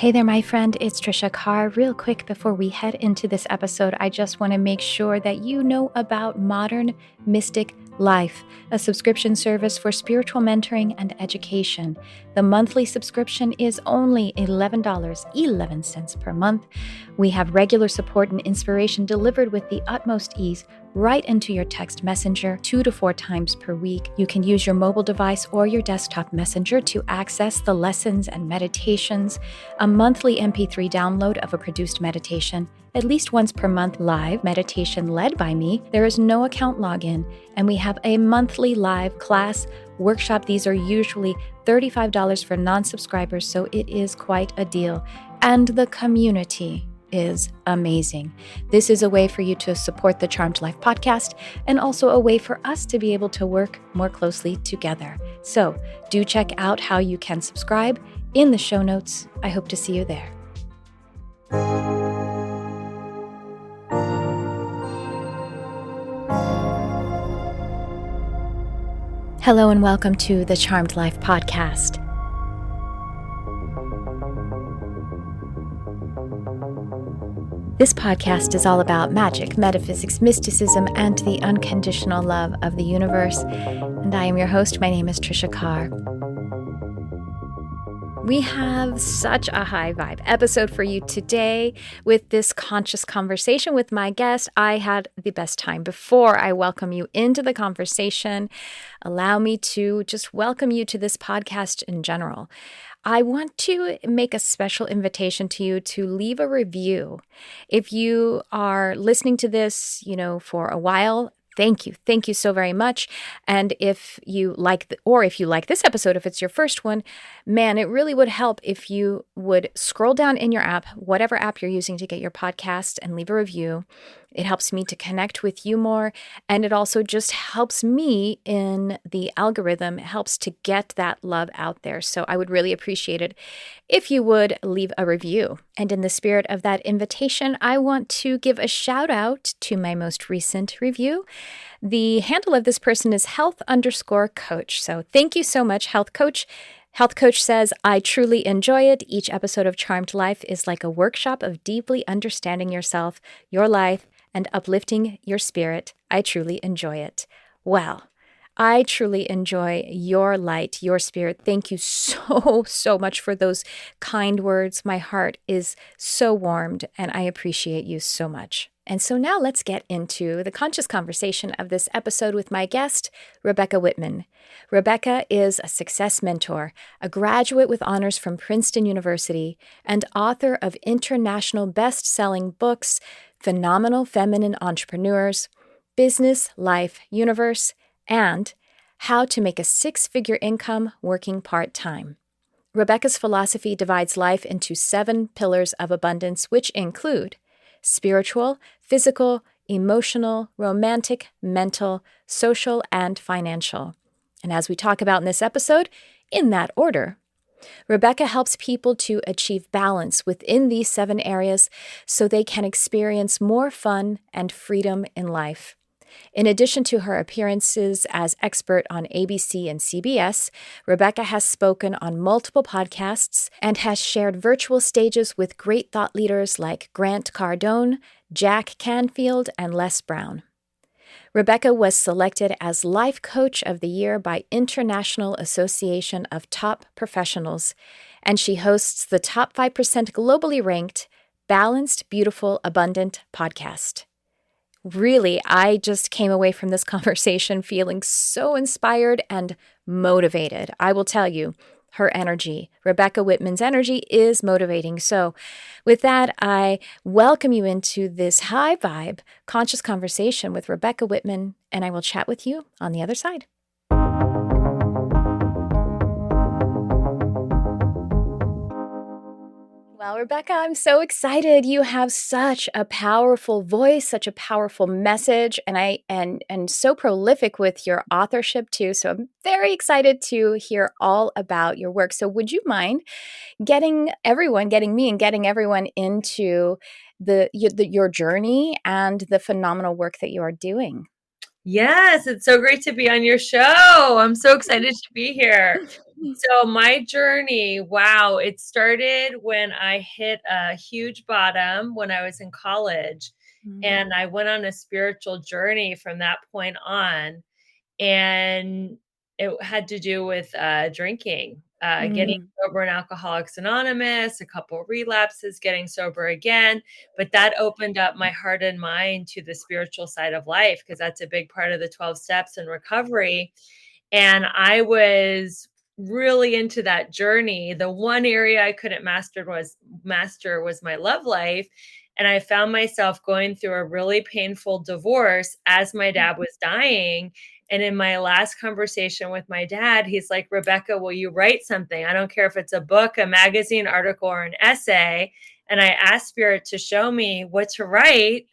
Hey there, my friend. It's Tricia Carr. Real quick before we head into this episode, I just want to make sure that you know about Modern Mystic Life, a subscription service for spiritual mentoring and education. The monthly subscription is only $11.11 per month. We have regular support and inspiration delivered with the utmost ease right into your text messenger 2 to 4 times per week. You can use your mobile device or your desktop messenger to access the lessons and meditations, a monthly MP3 download of a produced meditation, at least once per month live meditation led by me. There is no account login, and we have a monthly live class workshop. These are usually $35 for non-subscribers, so it is quite a deal. And the community is amazing. This is a way for you to support the Charmed Life podcast and also a way for us to be able to work more closely together. So do check out how you can subscribe in the show notes. I hope to see you there. Hello and welcome to the Charmed Life podcast. This podcast is all about magic, metaphysics, mysticism, and the unconditional love of the universe. And I am your host. My name is Tricia Carr. We have such a high vibe episode for you today with this conscious conversation with my guest. I had the best time. Before I welcome you into the conversation, allow me to just welcome you to this podcast in general. I want to make a special invitation to you to leave a review. If you are listening to this, for a while, thank you. Thank you so very much. And if you like this episode, if it's your first one, man, it really would help if you would scroll down in your app, whatever app you're using to get your podcast, and leave a review. It helps me to connect with you more. And it also just helps me in the algorithm. It helps to get that love out there. So I would really appreciate it if you would leave a review. And in the spirit of that invitation, I want to give a shout out to my most recent review. The handle of this person is health_coach. So thank you so much, Health Coach. Health Coach says, I truly enjoy it. Each episode of Charmed Life is like a workshop of deeply understanding yourself, your life, and uplifting your spirit. I truly enjoy it. Well, I truly enjoy your light, your spirit. Thank you so much for those kind words. My heart is so warmed, and I appreciate you so much. And so now let's get into the conscious conversation of this episode with my guest, Rebecca Whitman. Rebecca is a success mentor, a graduate with honors from Princeton University, and author of international best-selling books, Phenomenal Feminine Entrepreneurs, Business, Life, Universe, and How to Make a Six-Figure Income Working Part-Time. Rebecca's philosophy divides life into 7 pillars of abundance, which include spiritual, physical, emotional, romantic, mental, social, and financial. And as we talk about in this episode, in that order. Rebecca helps people to achieve balance within these 7 areas so they can experience more fun and freedom in life. In addition to her appearances as expert on ABC and CBS, Rebecca has spoken on multiple podcasts and has shared virtual stages with great thought leaders like Grant Cardone, Jack Canfield, and Les Brown. Rebecca was selected as Life Coach of the Year by International Association of Top Professionals, and she hosts the top 5% globally ranked Balanced, Beautiful, Abundant podcast. Really, I just came away from this conversation feeling so inspired and motivated. I will tell you, her energy, Rebecca Whitman's energy, is motivating. So with that, I welcome you into this high vibe, conscious conversation with Rebecca Whitman, and I will chat with you on the other side. Well, Rebecca, I'm so excited. You have such a powerful voice, such a powerful message, and so prolific with your authorship too. So I'm very excited to hear all about your work. So would you mind getting me and getting everyone into your journey and the phenomenal work that you are doing? Yes, it's so great to be on your show. I'm so excited to be here. So my journey, wow, it started when I hit a huge bottom when I was in college. Mm, And I went on a spiritual journey from that point on. And it had to do with drinking, getting mm, sober in Alcoholics Anonymous, a couple relapses, getting sober again. But that opened up my heart and mind to the spiritual side of life because that's a big part of the 12 steps in recovery. And I was really into that journey. The one area I couldn't master was my love life. And I found myself going through a really painful divorce as my dad was dying. And in my last conversation with my dad, he's like, Rebecca, will you write something? I don't care if it's a book, a magazine article, or an essay. And I asked Spirit to show me what to write.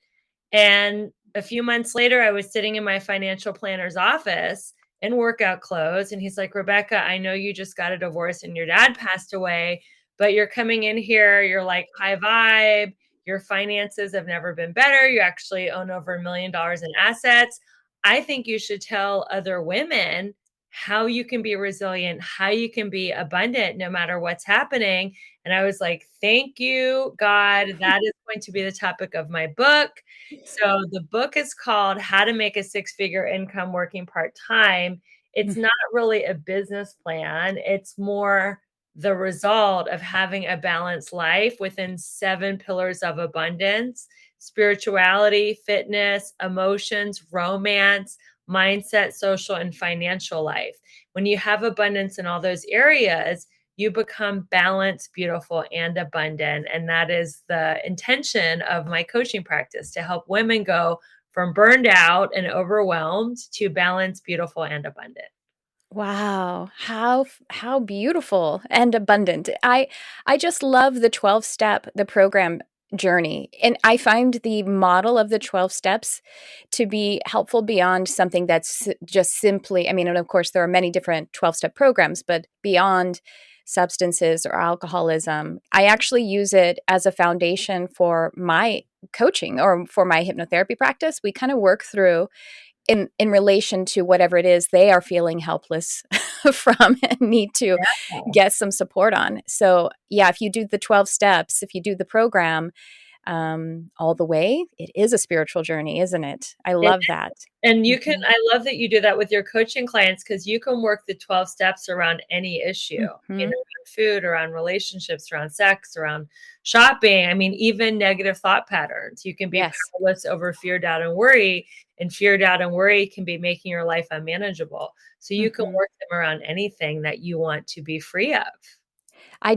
And a few months later, I was sitting in my financial planner's office in workout clothes. And he's like, Rebecca, I know you just got a divorce and your dad passed away, but you're coming in here. You're like high vibe. Your finances have never been better. You actually own over $1 million in assets. I think you should tell other women how you can be resilient, how you can be abundant no matter what's happening. And I was like, thank you, God. That is going to be the topic of my book. So the book is called How to Make a Six-Figure Income Working Part-Time. It's mm. not really a business plan. It's more the result of having a balanced life within 7 pillars of abundance: spirituality, fitness, emotions, romance, mindset, social, and financial life. When you have abundance in all those areas, you become balanced, beautiful, and abundant. And that is the intention of my coaching practice, to help women go from burned out and overwhelmed to balanced, beautiful, and abundant. Wow, how beautiful and abundant. I just love the 12 step the program journey. And I find the model of the 12 steps to be helpful beyond something that's just simply, I mean, and of course there are many different 12 step programs, but beyond substances or alcoholism. I actually use it as a foundation for my coaching or for my hypnotherapy practice. We kind of work through in relation to whatever it is they are feeling helpless from and need to Yeah. get some support on. So yeah, if you do the 12 steps, if you do the program all the way, it is a spiritual journey, isn't it? I It love that. And you can, Hmm. I love that you do that with your coaching clients because you can work the 12 steps around any issue, Hmm. around food, around relationships, around sex, around shopping. I mean, even negative thought patterns. You can be Yes. powerless over fear, doubt, and worry. And fear, doubt, and worry can be making your life unmanageable. So you can Hmm. work them around anything that you want to be free of.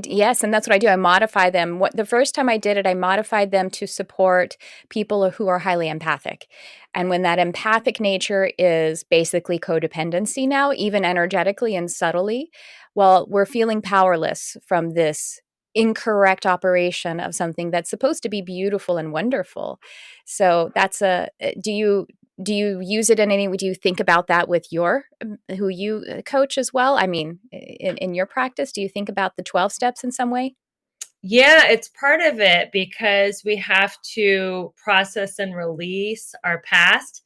Yes, and that's what I do. I modify them. What the first time I did it, I modified them to support people who are highly empathic. And when that empathic nature is basically codependency now, even energetically and subtly, well, we're feeling powerless from this incorrect operation of something that's supposed to be beautiful and wonderful. So that's a do you use it in any way? Do you think about that with your who you coach as well? I mean, in your practice, do you think about the 12 steps in some way? Yeah, it's part of it because we have to process and release our past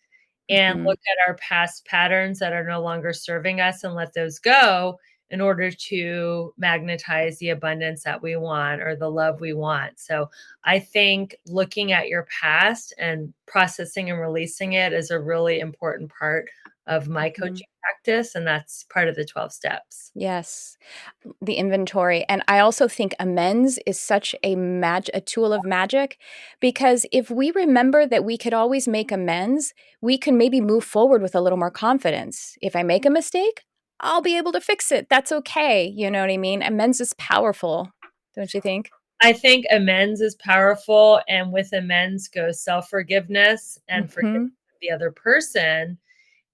and Hmm. look at our past patterns that are no longer serving us and let those go in order to magnetize the abundance that we want or the love we want. So I think looking at your past and processing and releasing it is a really important part of my Hmm. coaching practice. And that's part of the 12 steps. Yes, the inventory. And I also think amends is such a tool of magic because if we remember that we could always make amends, we can maybe move forward with a little more confidence. If I make a mistake, I'll be able to fix it. That's okay. You know what I mean? Amends is powerful, don't you think? I think amends is powerful. And with amends goes self forgiveness and forgiveness Hmm. of the other person.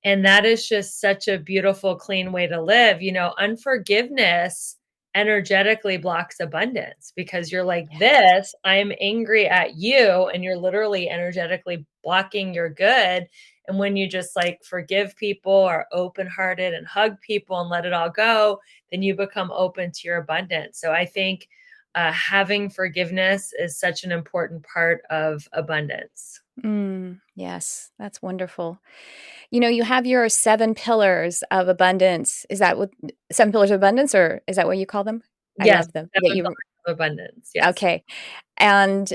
And that is just such a beautiful, clean way to live. Unforgiveness energetically blocks abundance because you're like, Yes. this, I'm angry at you. And you're literally energetically blocking your good. And when you just like forgive people, are open hearted and hug people and let it all go, then you become open to your abundance. So I think having forgiveness is such an important part of abundance. Yes, that's wonderful. You have your 7 pillars of abundance. Is that what 7 pillars of abundance, or is that what you call them? I Yes, love them. Yeah, 7 you pillars of abundance. Yes. okay. And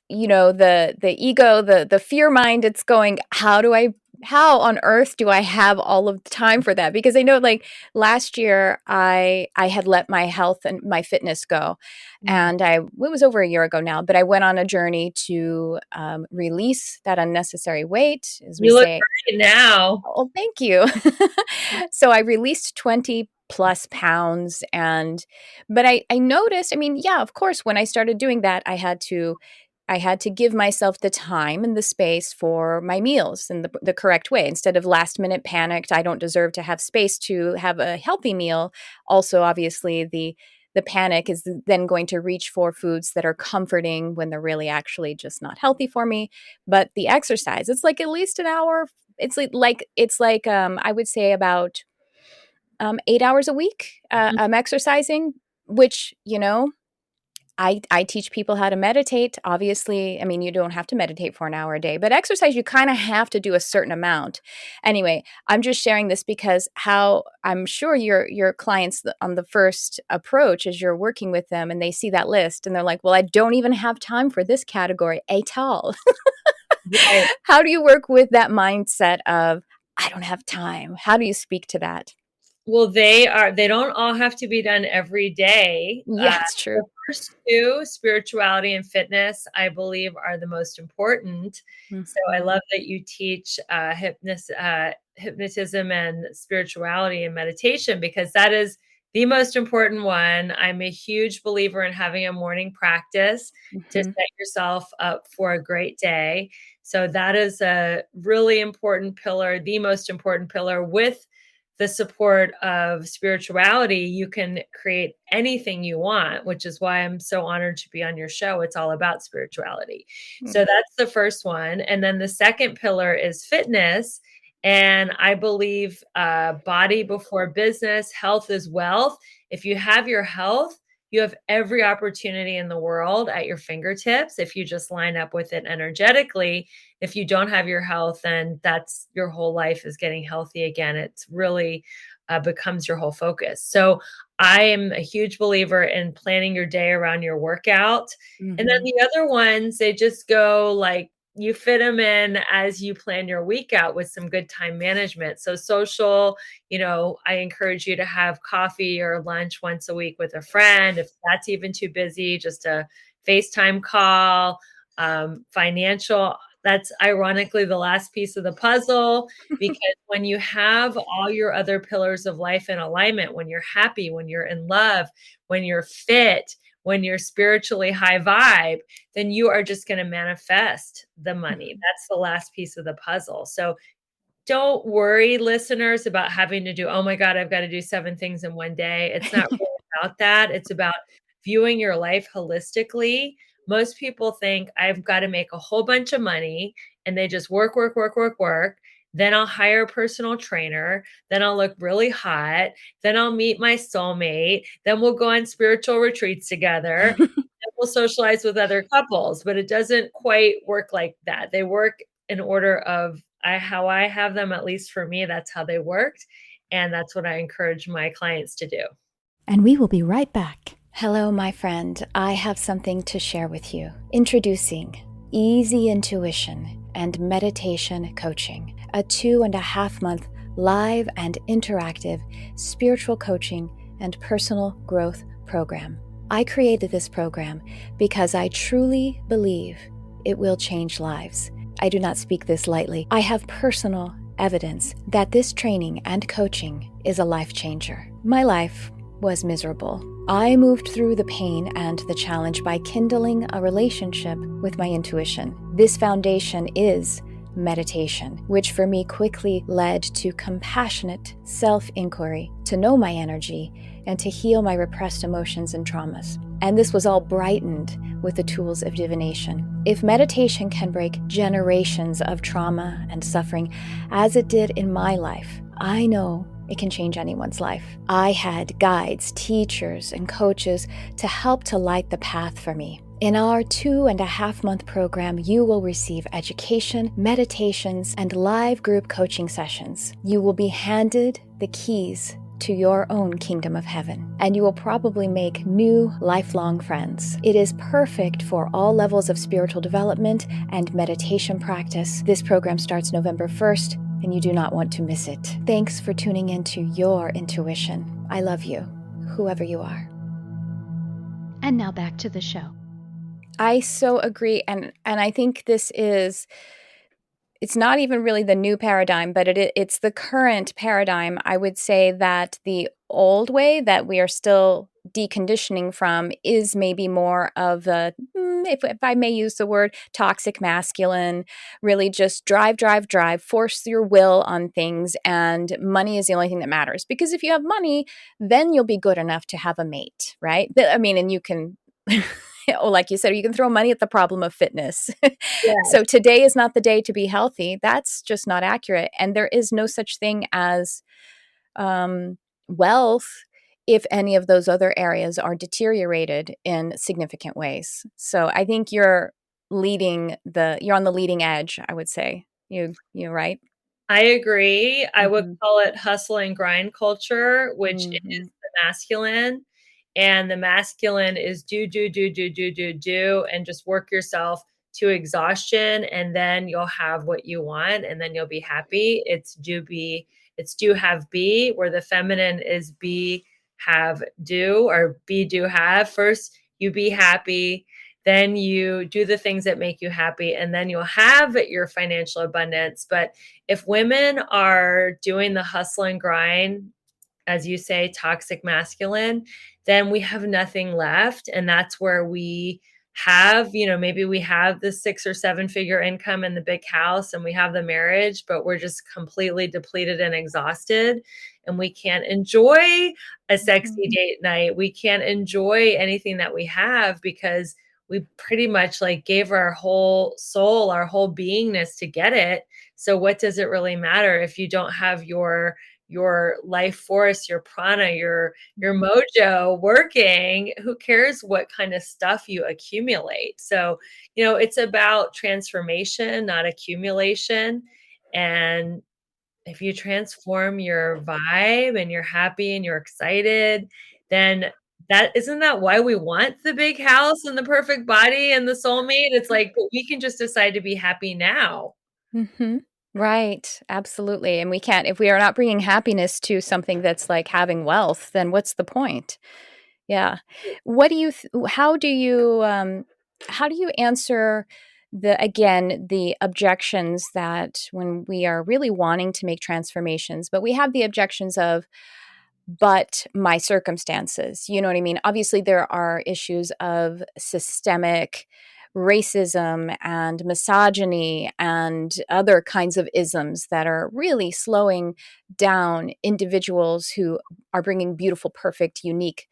the ego, the fear mind, it's going, how on earth do I have all of the time for that? Because I know, like, last year I had let my health and my fitness go, Mm. and it was over a year ago now, but I went on a journey to release that unnecessary weight, as we You look say. great now. Oh, thank you. So I released 20 plus pounds, but I noticed, I mean, yeah, of course, when I started doing that, I had to give myself the time and the space for my meals in the correct way. Instead of last minute panicked, I don't deserve to have space to have a healthy meal. Also, obviously, the panic is then going to reach for foods that are comforting when they're really actually just not healthy for me. But the exercise, it's like at least an hour. It's like I would say about 8 hours a week. I'm exercising, which I teach people how to meditate. Obviously, I mean, you don't have to meditate for an hour a day, but exercise, you kind of have to do a certain amount. Anyway, I'm just sharing this because how I'm sure your clients on the first approach, as you're working with them and they see that list and they're like, well, I don't even have time for this category at all. Right. How do you work with that mindset of, I don't have time? How do you speak to that? Well, they don't all have to be done every day. Yeah, it's true. The first 2, spirituality and fitness, I believe are the most important. So I Mhm. love that you teach, hypnotism and spirituality and meditation because that is the most important one. I'm a huge believer in having a morning practice to Mhm. set yourself up for a great day. So that is a really important pillar, the most important pillar. With the support of spirituality, you can create anything you want, which is why I'm so honored to be on your show. It's all about spirituality. So Mm. that's the first one. And then the second pillar is fitness. And I believe body before business, health is wealth. If you have your health, you have every opportunity in the world at your fingertips if you just line up with it energetically. If you don't have your health, then that's your whole life is getting healthy again. It's really becomes your whole focus. So I am a huge believer in planning your day around your workout. And then Mhm. the other ones, they just go like you fit them in as you plan your week out with some good time management. So social, I encourage you to have coffee or lunch once a week with a friend. If that's even too busy, just a FaceTime call. Financial, that's ironically the last piece of the puzzle because when you have all your other pillars of life in alignment, when you're happy, when you're in love, when you're fit, when you're spiritually high vibe, then you are just going to manifest the money. Mhm. That's the last piece of the puzzle. So don't worry, listeners, about having to do, oh my God, I've got to do 7 things in one day. It's not really about that. It's about viewing your life holistically. Most people think I've got to make a whole bunch of money and they just work, work, work, work, work. Then I'll hire a personal trainer. Then I'll look really hot. Then I'll meet my soulmate. Then we'll go on spiritual retreats together. Then we'll socialize with other couples. But it doesn't quite work like that. They work in order of how I have them, at least for me, that's how they worked. And that's what I encourage my clients to do. And we will be right back. Hello, my friend. I have something to share with you. Introducing Easy Intuition and Meditation Coaching, a 2.5-month live and interactive spiritual coaching and personal growth program. I created this program because I truly believe it will change lives. I do not speak this lightly. I have personal evidence that this training and coaching is a life changer. My life was miserable. I moved through the pain and the challenge by kindling a relationship with my intuition. This foundation is meditation, which for me quickly led to compassionate self-inquiry, to know my energy, and to heal my repressed emotions and traumas. And this was all brightened with the tools of divination. If meditation can break generations of trauma and suffering, as it did in my life, I know it can change anyone's life. I had guides, teachers, and coaches to help to light the path for me. In our 2.5-month program, you will receive education, meditations, and live group coaching sessions. You will be handed the keys to your own kingdom of heaven, and you will probably make new lifelong friends. It is perfect for all levels of spiritual development and meditation practice. This program starts November 1st, and you do not want to miss it. Thanks for tuning into your intuition. I love you, whoever you are. And now back to the show. I so agree, and I think this is, it's not even really the new paradigm, but it's the current paradigm. I would say that the old way that we are still deconditioning from is maybe more of a, if I may use the word, toxic masculine, really just drive, force your will on things, and money is the only thing that matters. Because if you have money, then you'll be good enough to have a mate, right? I mean, and you can... Oh, like you said, you can throw money at the problem of fitness. Yes. So today is not the day to be healthy. That's just not accurate. And there is no such thing as wealth if any of those other areas are deteriorated in significant ways. So I think you're on the leading edge, I would say. You're right. I agree. I would Mm-hmm. call it hustle and grind culture, which Mm-hmm. is the masculine. And the masculine is do, and just work yourself to exhaustion. And then you'll have what you want, and then you'll be happy. It's do, have, be, where the feminine is be, have, do, or be, do, have. First, you be happy. Then you do the things that make you happy, and then you'll have your financial abundance. But if women are doing the hustle and grind, as you say, toxic masculine, then we have nothing left. And that's where we have, maybe we have the 6 or 7 figure income and the big house and we have the marriage, but we're just completely depleted and exhausted. And we can't enjoy a sexy date night. We can't enjoy anything that we have because we pretty much like gave our whole soul, our whole beingness to get it. So what does it really matter if you don't have your life force, your prana, your mojo working? Who cares what kind of stuff you accumulate? So, it's about transformation, not accumulation. And if you transform your vibe and you're happy and you're excited, then isn't that why we want the big house and the perfect body and the soulmate? It's like, but we can just decide to be happy now. Mm-hmm. Right. Absolutely. And we can't, if we are not bringing happiness to something that's like having wealth, then what's the point? Yeah. What do you, how do you answer the objections that when we are really wanting to make transformations, but we have the objections of, but my circumstances, you know what I mean? Obviously, there are issues of systemic racism and misogyny and other kinds of isms that are really slowing down individuals who are bringing beautiful, perfect, unique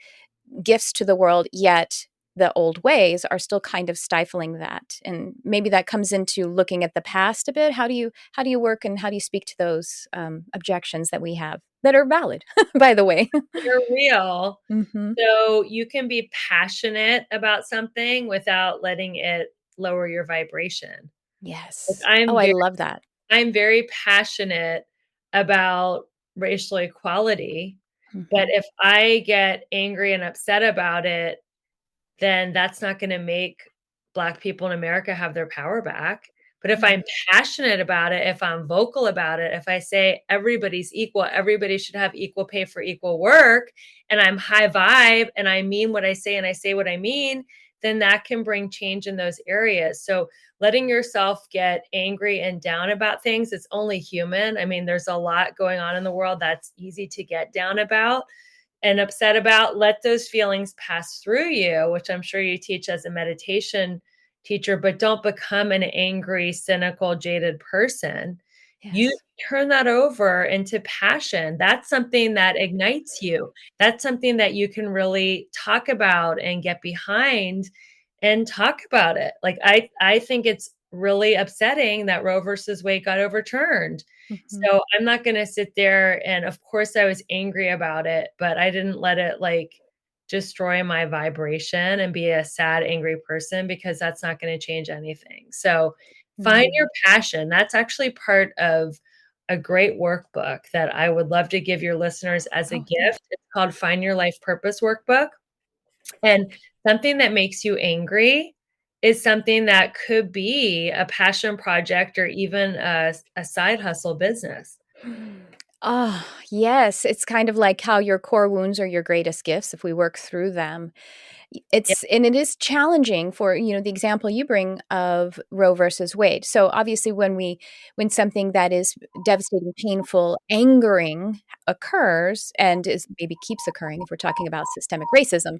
gifts to the world, yet the old ways are still kind of stifling that. And maybe that comes into looking at the past a bit. How do you work and how do you speak to those objections that we have that are valid, by the way? You're real. Mm-hmm. So you can be passionate about something without letting it lower your vibration. Like Yes. Oh, I love that. I'm very passionate about racial equality, but Mm-hmm. if I get angry and upset about it, then that's not gonna make Black people in America have their power back. But if Yeah. I'm passionate about it, if I'm vocal about it, if I say everybody's equal, everybody should have equal pay for equal work, and I'm high vibe and I mean what I say and I say what I mean, then that can bring change in those areas. So letting yourself get angry and down about things, it's only human. I mean, there's a lot going on in the world that's easy to get down about and upset about. Let those feelings pass through you, which I'm sure you teach as a meditation teacher, but don't become an angry, cynical, jaded person. You Yes. turn that over into passion. That's something that ignites you. That's something that you can really talk about and get behind and talk about it. Like I think it's really upsetting that Roe versus Wade got overturned. Mhm. So I'm not going to sit there. And of course I was angry about it, but I didn't let it like destroy my vibration and be a sad, angry person, because that's not going to change anything. So find Mm. your passion. That's actually part of a great workbook that I would love to give your listeners as a Oh, thank gift. It's called Find Your Life Purpose Workbook. And something that makes you angry is something that could be a passion project or even a side hustle business. you. Oh, yes. It's kind of like how your core wounds are your greatest gifts if we work through them. Yeah. It is challenging for, the example you bring of Roe versus Wade. So obviously when something that is devastating, painful, angering occurs and is maybe keeps occurring if we're talking about systemic racism,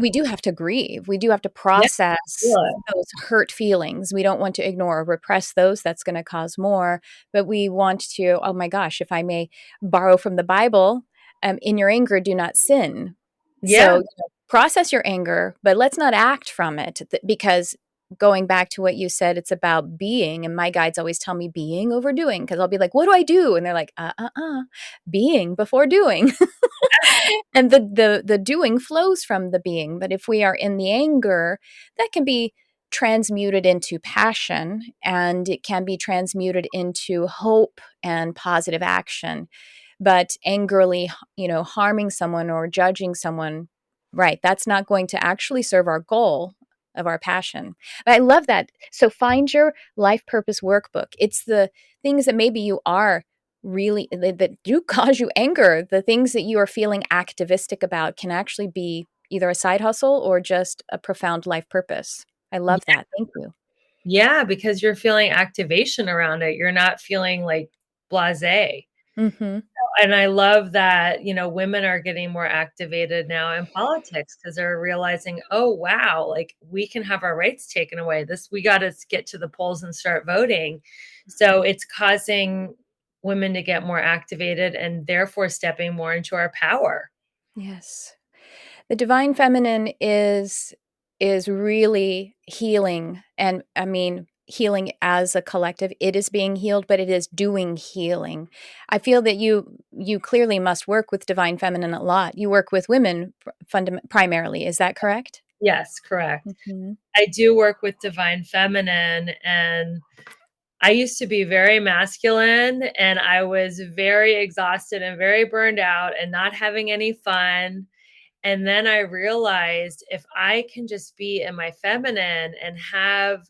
we do have to grieve. We do have to Yeah. process Feel it. those hurt feelings. We don't want to ignore or repress those. That's going to cause more. But we want to, oh my gosh, if I may borrow from the Bible, in your anger, do not sin. Yeah. So process your anger, but let's not act from it because going back to what you said, it's about being. And my guides always tell me being over doing because I'll be like, what do I do? And they're like, being before doing. And the doing flows from the being. But if we are in the anger, that can be transmuted into passion and it can be transmuted into hope and positive action. But angrily, harming someone or judging someone, right, that's not going to actually serve our goal of our passion. But I love that. So find your life purpose workbook. It's the things that maybe you are really that do cause you anger, the things that you are feeling activistic about can actually be either a side hustle or just a profound life purpose. I love that. Thank you. Yeah, because you're feeling activation around it. You're not feeling like blasé. Mm-hmm. And I love that, women are getting more activated now in politics because they're realizing, oh, wow, like we can have our rights taken away. We got to get to the polls and start voting. So it's causing women to get more activated and therefore stepping more into our power. Yes. The divine feminine is really healing, and I mean healing as a collective. It is being healed, but it is doing healing. I feel that you clearly must work with divine feminine a lot. You work with women primarily. Is that correct? Yes, correct. Mhm. I do work with divine feminine, and I used to be very masculine, and I was very exhausted and very burned out and not having any fun. And then I realized if I can just be in my feminine and have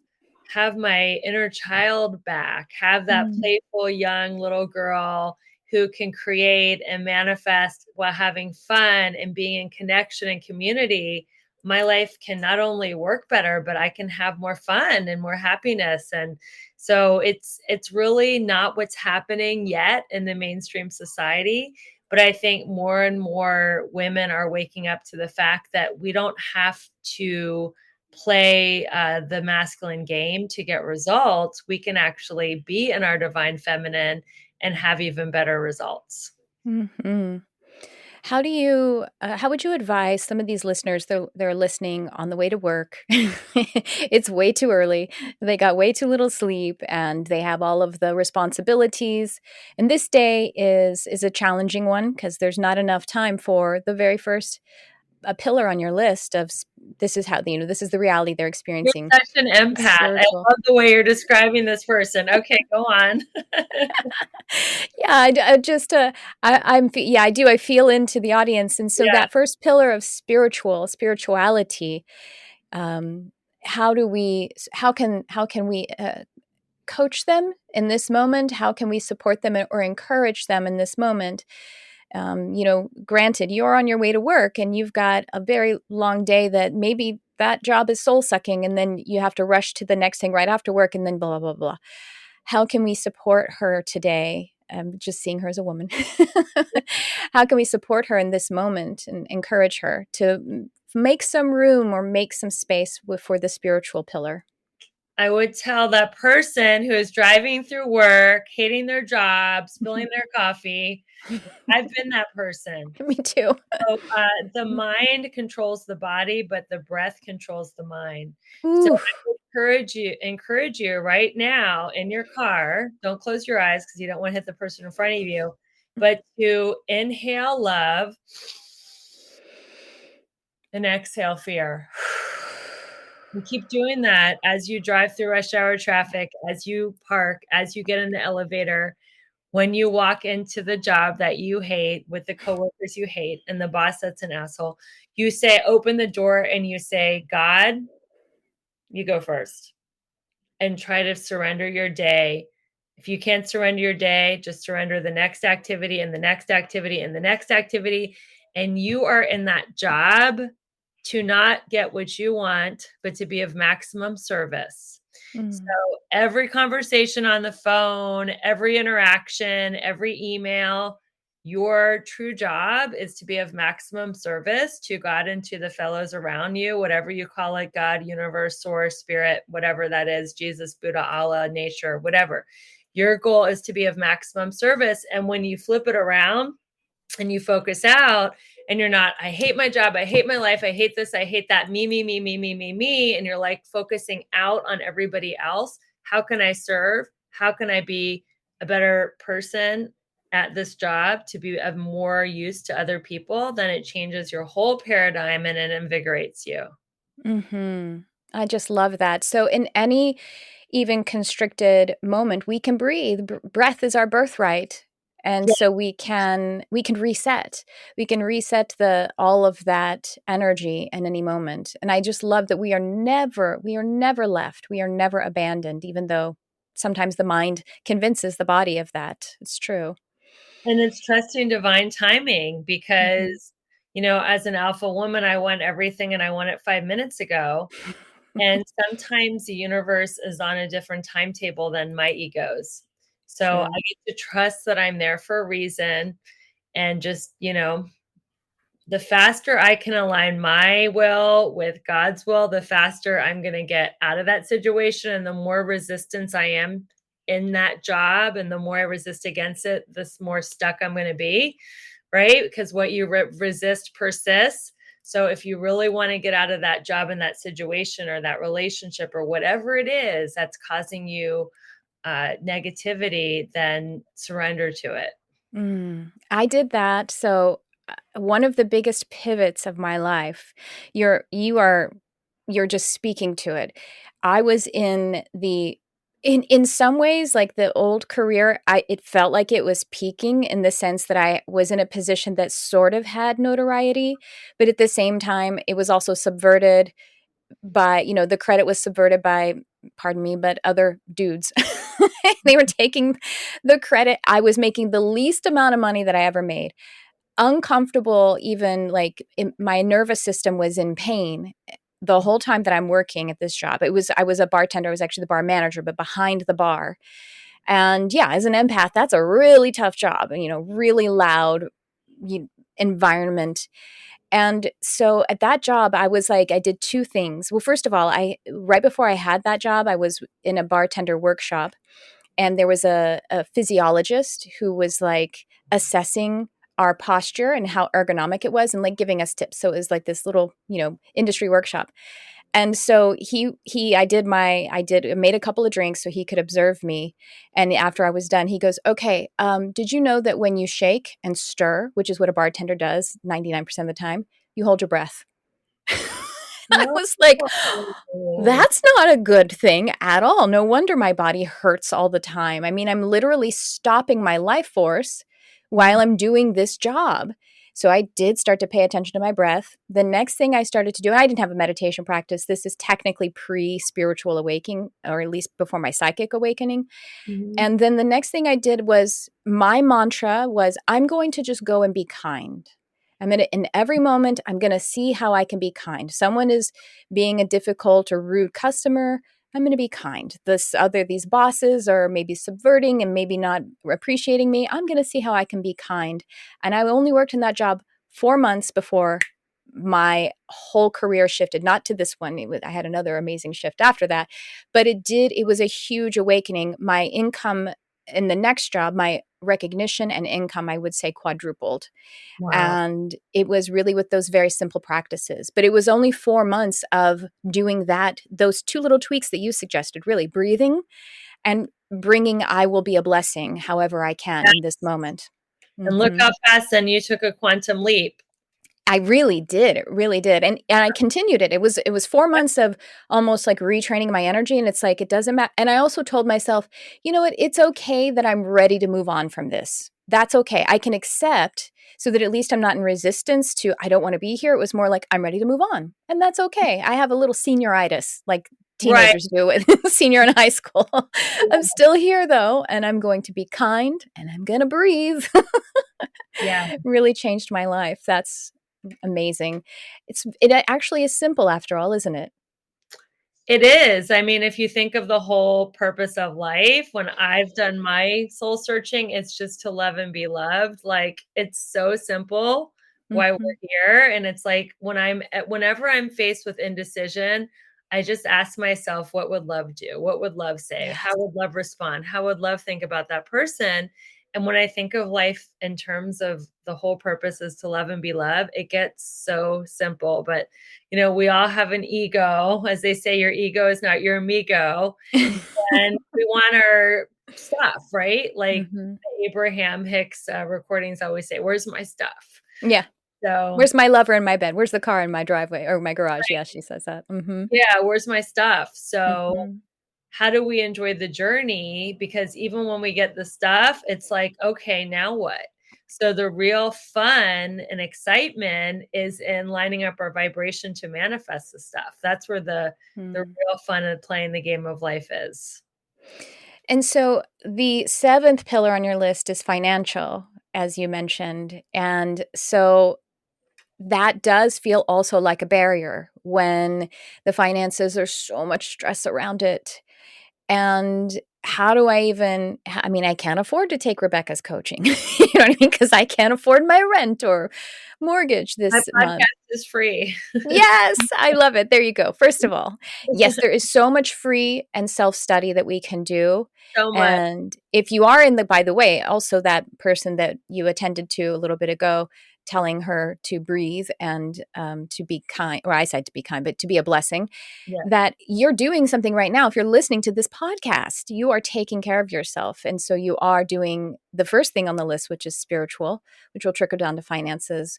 my inner child back, have that Mm. playful young little girl who can create and manifest while having fun and being in connection and community, my life can not only work better, but I can have more fun and more happiness. And so it's really not what's happening yet in the mainstream society. But I think more and more women are waking up to the fact that we don't have to play the masculine game to get results. We can actually be in our divine feminine and have even better results. Mhm. How would you advise some of these listeners? They're listening on the way to work. It's way too early. They got way too little sleep, and they have all of the responsibilities. And this day is a challenging one because there's not enough time for the very first a pillar on your list of this is how this is the reality they're You're experiencing. such an empath. I Spiritual. love the way you're describing this person. Okay, go on. Yeah, I just yeah, I do. I feel into the audience, and so Yeah. that first pillar of spirituality. Um, how can we coach them in this moment? How can we support them or encourage them in this moment? Granted, you're on your way to work and you've got a very long day that maybe that job is soul sucking, and then you have to rush to the next thing right after work, and then blah blah blah. How can we support her today? Just seeing her as a woman. How can we support her in this moment and encourage her to make some room or make some space for the spiritual pillar? I would tell that person who is driving through work, hating their job, spilling their coffee, I've been that person. Me too. So, the mind controls the body, but the breath controls the mind. So I Oof. would encourage you right now in your car, don't close your eyes because you don't want to hit the person in front of you, but to inhale love and exhale fear. And keep doing that as you drive through rush hour traffic, as you park, as you get in the elevator, when you walk into the job that you hate with the coworkers you hate and the boss that's an asshole, you say, open the door and you say, God, you go first, and try to surrender your day. If you can't surrender your day, just surrender the next activity and the next activity and the next activity. And you are in that job to not get what you want, but to be of maximum service. So Mm. every conversation on the phone, every interaction, every email, your true job is to be of maximum service to God and to the fellows around you, whatever you call it, God, universe, source, spirit, whatever that is, Jesus, Buddha, Allah, nature, whatever. Your goal is to be of maximum service. And when you flip it around and you focus out and you're not, I hate my job, I hate my life, I hate this, I hate that, me, and you're like focusing out on everybody else. How can I serve? How can I be a better person at this job to be of more use to other people? Then it changes your whole paradigm and it invigorates you. Hmm. I just love that. So, in any even constricted moment, we can breathe. Breath is our birthright, and Yeah. so we can reset. We can reset the all of that energy in any moment. And I just love that we are never left. We are never abandoned, even though sometimes the mind convinces the body of that. It's true. And it's trusting divine timing Hmm. because, as an alpha woman, I want everything and I want it 5 minutes ago. And sometimes the universe is on a different timetable than my egos. So I True. get to trust that I'm there for a reason and just, the faster I can align my will with God's will, the faster I'm going to get out of that situation. And the more resistance I am in that job and the more I resist against it, the more stuck I'm going to be, right? Because what you resist persists. So if you really want to get out of that job and that situation or that relationship or whatever it is that's causing you negativity, then surrender to it. I did that. So one of the biggest pivots of my life, you're just speaking to it. I was in some ways like the old career, it felt like it was peaking in the sense that I was in a position that sort of had notoriety, but at the same time it was also subverted by, the credit was subverted by, pardon me, but other dudes. They were taking the credit. I was making the least amount of money that I ever made, uncomfortable, even like my nervous system was in pain the whole time that I'm working at this job. I was a bartender. I was actually the bar manager, but behind the bar. And yeah, as an empath, that's a really tough job, really loud environment. And so at that job, I was like, I did two things. Well, first of all, right before I had that job, I was in a bartender workshop, and there was a physiologist who was like assessing our posture and how ergonomic it was and like giving us tips. So it was like this little, industry workshop. And so I made a couple of drinks so he could observe me. And after I was done, he goes, okay, did you know that when you shake and stir, which is what a bartender does 99% of the time, you hold your breath? I No. was like, that's not a good thing at all. No wonder my body hurts all the time. I mean, I'm literally stopping my life force while I'm doing this job. So I did start to pay attention to my breath. The next thing I started to do, and I didn't have a meditation practice. This is technically pre-spiritual awakening, or at least before my psychic awakening. Mhm. And then the next thing I did was, my mantra was, I'm going to just go and be kind. In every moment, I'm going to see how I can be kind. Someone is being a difficult or rude customer. I'm going to be kind. These bosses are maybe subverting and maybe not appreciating me. I'm going to see how I can be kind. And I only worked in that job 4 months before my whole career shifted, not to this one. I had another amazing shift after that, but it was a huge awakening. My income in the next job, my recognition and income, I would say, quadrupled. Wow. And it was really with those very simple practices. But it was only 4 months of doing that, those two little tweaks that you suggested, really breathing and bringing I will be a blessing however I can in this moment. And look Mhm. how fast then you took a quantum leap. I really did. It really did. And I continued it. It was 4 months of almost like retraining my energy, and it's like it doesn't matter. And I also told myself, you know what? It's okay that I'm ready to move on from this. That's okay. I can accept so that at least I'm not in resistance to I don't want to be here. It was more like I'm ready to move on. And that's okay. I have a little senioritis like Right. teenagers do with senior in high school. I'm still here though, and I'm going to be kind and I'm going to breathe. Yeah. Really changed my life. That's amazing. It actually is simple after all, isn't it? It is. I mean, if you think of the whole purpose of life, when I've done my soul searching, it's just to love and be loved. Like it's so simple why we're Mhm. here. And it's like whenever I'm faced with indecision, I just ask myself, what would love do? What would love say? How Yes. would love respond? How would love think about that person? And when I think of life in terms of the whole purpose is to love and be loved, it gets so simple. But we all have an ego. As they say, your ego is not your amigo. And we want our stuff, right? Like Mhm. Abraham Hicks recordings always say, where's my stuff? Yeah. So, Where's my lover in my bed? Where's the car in my driveway or my garage? Yeah, she says that. Mhm. yeah, where's my stuff? So, Mhm. how do we enjoy the journey? Because even when we get the stuff, it's like, okay, now what? So the real fun and excitement is in lining up our vibration to manifest the stuff. That's where the Mm. real fun of playing the game of life is. And so the seventh pillar on your list is financial, as you mentioned. And so that does feel also like a barrier when the finances are so much stress around it. And how do I even I mean, I can't afford to take Rebecca's coaching. You know what I mean? Because I can't afford my rent or mortgage My this month. podcast is free. Yes, I love it. There you go. First of all, yes, there is so much free and self-study that we can do. So much. And if you are in the by the way, also that person that you attended to a little bit ago, telling her to breathe and to be kind, or I said to be kind, but to be a blessing, Yeah. that you're doing something right now. If you're listening to this podcast, you are taking care of yourself. And so you are doing the first thing on the list, which is spiritual, which will trickle down to finances.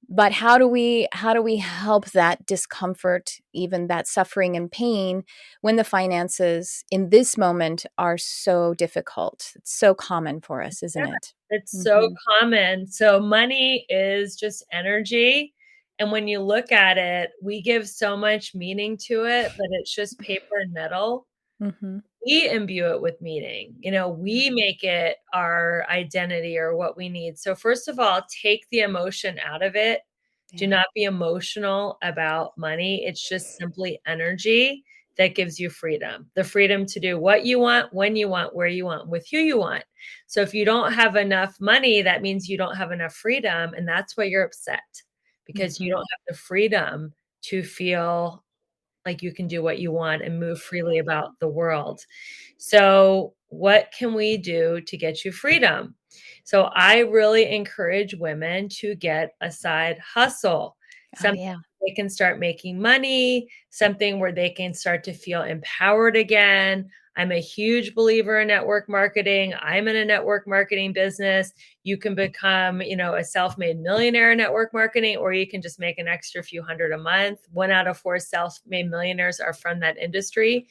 But how do we help that discomfort, even that suffering and pain when the finances in this moment are so difficult? It's so common for us, isn't Yeah, it? it's so Mhm. common. So money is just energy. And when you look at it, we give so much meaning to it, but it's just paper and metal. Mhm. We imbue it with meaning. We make it our identity or what we need. So, first of all, take the emotion out of it. Do Yeah. not be emotional about money. It's just simply energy that gives you freedom, the freedom to do what you want, when you want, where you want, with who you want. So, if you don't have enough money, that means you don't have enough freedom. And that's why you're upset because you don't Mhm. have the freedom to feel like you can do what you want and move freely about the world. So, what can we do to get you freedom? So, I really encourage women to get a side hustle, Oh, something yeah. they can start making money, something where they can start to feel empowered again. I'm a huge believer in network marketing. I'm in a network marketing business. You can become, a self-made millionaire in network marketing, or you can just make an extra few hundred a month. 1 out of 4 self-made millionaires are from that industry.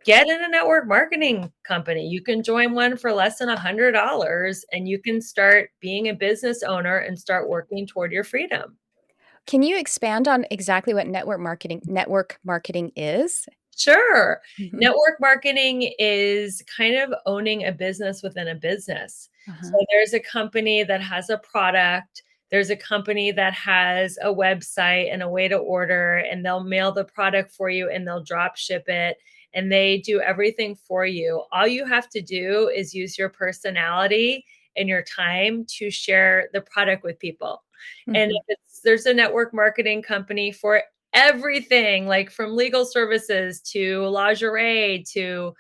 Get in a network marketing company. You can join one for less than $100 and you can start being a business owner and start working toward your freedom. Can you expand on exactly what network marketing is? Sure. Mhm. Network marketing is kind of owning a business within a business. So Uh-huh. there's a company that has a product, there's a company that has a website and a way to order, and they'll mail the product for you and they'll drop ship it and they do everything for you. All you have to do is use your personality and your time to share the product with people. And Mhm. if there's a network marketing company for everything, like from legal services to lingerie to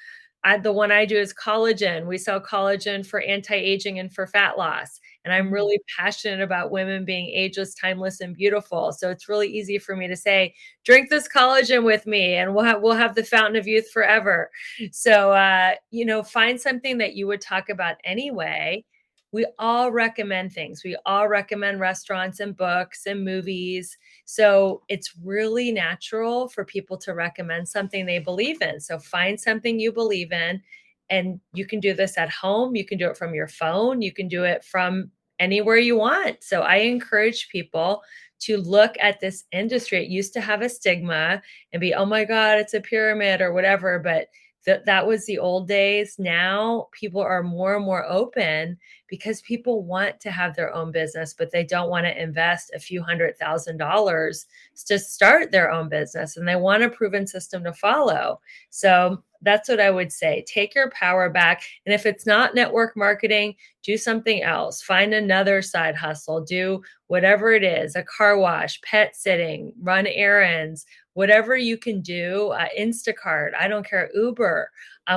The one I do is collagen. We sell collagen for anti-aging and for fat loss. And I'm really passionate about women being ageless, timeless, and beautiful. So it's really easy for me to say, drink this collagen with me and we'll have the fountain of youth forever. So, find something that you would talk about anyway. We all recommend things. We all recommend restaurants and books and movies. So it's really natural for people to recommend something they believe in. So find something you believe in, and you can do this at home. You can do it from your phone. You can do it from anywhere you want. So I encourage people to look at this industry. It used to have a stigma and be, oh my God, it's a pyramid or whatever. But that was the old days. Now people are more and more open because people want to have their own business, but they don't want to invest a few $100,000 to start their own business, and they want a proven system to follow. So that's what I would say. Take your power back. And if it's not network marketing, do something else. Find another side hustle. Do whatever it is, a car wash, pet sitting, run errands, whatever you can do, Instacart, I don't care, Uber.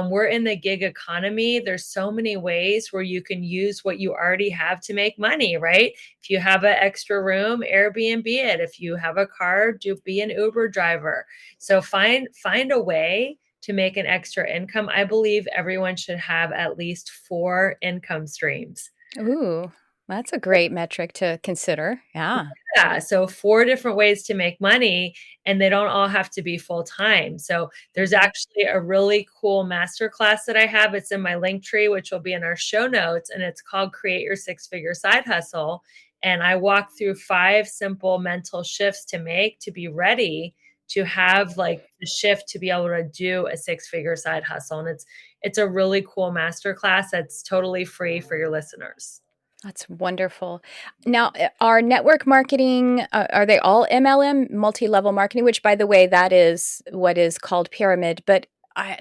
We're in the gig economy. There's so many ways where you can use what you already have to make money, right? If you have an extra room, Airbnb it. If you have a car, be an Uber driver. So find a way to make an extra income. I believe everyone should have at least 4 income streams. Ooh, that's a great metric to consider. Yeah. Yeah, so 4 different ways to make money, and they don't all have to be full time. So there's actually a really cool masterclass that I have. It's in my link tree, which will be in our show notes, and it's called Create Your Six-Figure Side Hustle. And I walk through 5 simple mental shifts to make to be ready to have like the shift to be able to do a 6-figure side hustle. And it's a really cool masterclass that's totally free for your listeners. That's wonderful. Now, are network marketing, are they all MLM, multi-level marketing, which, by the way, that is what is called pyramid, but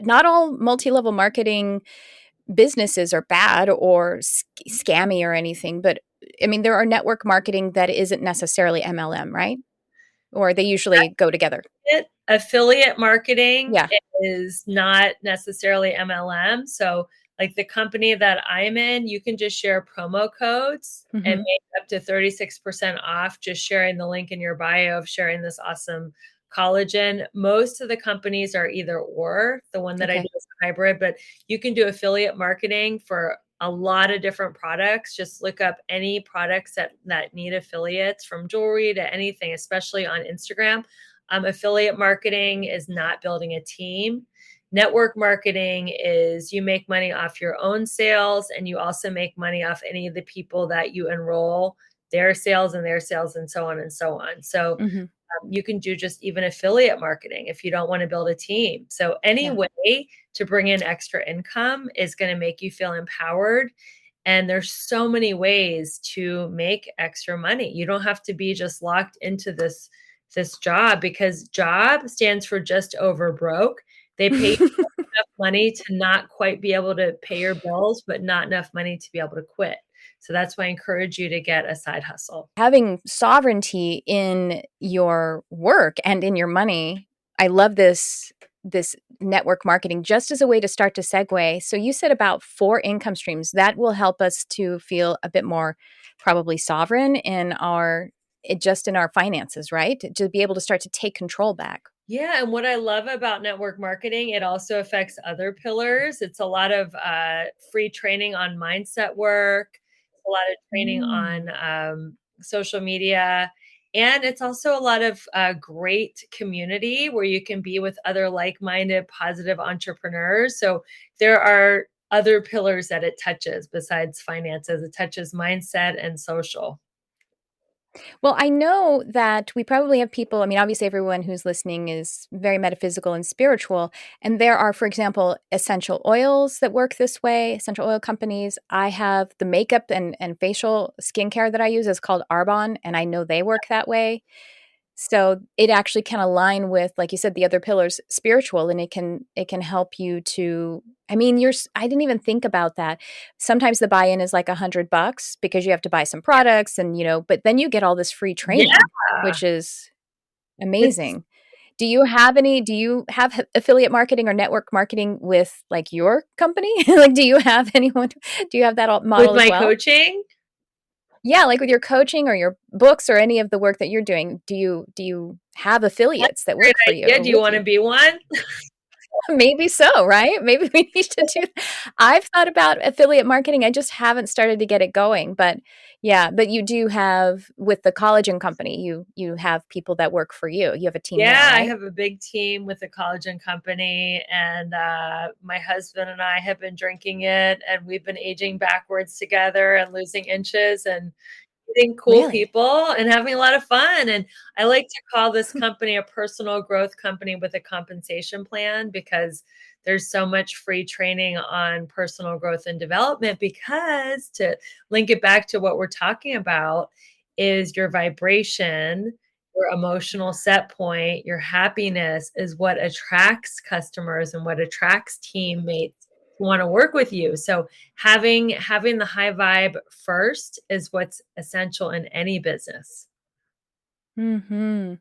not all multi-level marketing businesses are bad or scammy or anything. But I mean, there are network marketing that isn't necessarily MLM, right? Or they usually go together. Affiliate marketing Yeah. is not necessarily MLM. So like the company that I'm in, you can just share promo codes and make up to 36% off just sharing the link in your bio of sharing this awesome collagen. Most of the companies are either or. The one that I do is a hybrid, but you can do affiliate marketing for a lot of different products. Just look up any products that need affiliates, from jewelry to anything, especially on Instagram. Affiliate marketing is not building a team. Network marketing is you make money off your own sales, and you also make money off any of the people that you enroll, their sales and so on and so on. So you can do just even affiliate marketing if you don't want to build a team. So any way to bring in extra income is going to make you feel empowered. And there's so many ways to make extra money. You don't have to be just locked into this job, because job stands for just over broke. They pay you enough money to not quite be able to pay your bills, but not enough money to be able to quit. So that's why I encourage you to get a side hustle. Having sovereignty in your work and in your money. I love this network marketing just as a way to start to segue. So you said about 4 income streams that will help us to feel a bit more probably sovereign in our finances, right? To be able to start to take control back. Yeah. And what I love about network marketing, it also affects other pillars. It's a lot of free training on mindset work, a lot of training on social media. And it's also a lot of great community where you can be with other like-minded, positive entrepreneurs. So there are other pillars that it touches besides finances. It touches mindset and social. Well, I know that we probably have people, I mean, obviously everyone who's listening is very metaphysical and spiritual. And there are, for example, essential oils that work this way, essential oil companies. I have the makeup and facial skincare that I use is called Arbonne, and I know they work that way. So it actually can align with, like you said, the other pillars, spiritual, and it can help you to, I mean, I didn't even think about that. Sometimes the buy-in is like $100 because you have to buy some products and, but then you get all this free training, which is amazing. Do you have affiliate marketing or network marketing with like your company? Like, do you have that all With model as my well? coaching? Yeah, like with your coaching or your books or any of the work that you're doing, do you have That's affiliates that a great work for you idea. or Do you with want to you? be one? Maybe so, right? Maybe we need to do I've thought about affiliate marketing. I just haven't started to get it going, but yeah, but you do have with the collagen company, you have people that work for you. You have a team there, Yeah, I right? have a big team with the collagen company, and my husband and I have been drinking it, and we've been aging backwards together and losing inches and meeting cool Really? people and having a lot of fun. And I like to call this company a personal growth company with a compensation plan because there's so much free training on personal growth and development. Because to link it back to what we're talking about, is your vibration, your emotional set point, your happiness is what attracts customers and what attracts teammates who want to work with you. So having the high vibe first is what's essential in any business. Mhm.